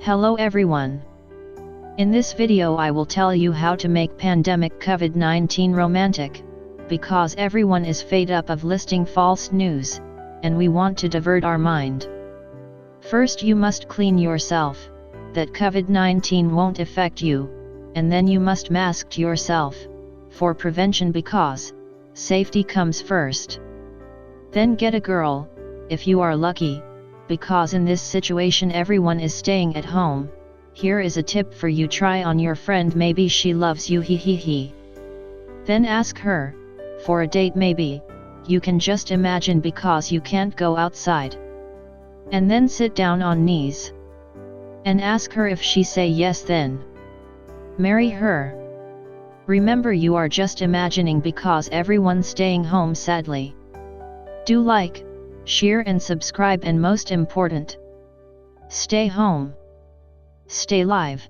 Hello everyone. In this video I will tell you how to make pandemic COVID-19 romantic, because everyone is fed up of listing false news, and we want to divert our mind. First you must clean yourself, that COVID-19 won't affect you, and then you must mask yourself, for prevention because safety comes first. Then get a girl, if you are lucky, because in this situation everyone is staying at home. Here is a tip for you: try on your friend, maybe she loves you, he. Then ask her for a date, maybe you can just imagine because you can't go outside. And then sit down on knees and ask her. If she say yes, then marry her. Remember, you are just imagining because everyone's staying home sadly. Do like, share and subscribe, and most important, stay home. Stay live.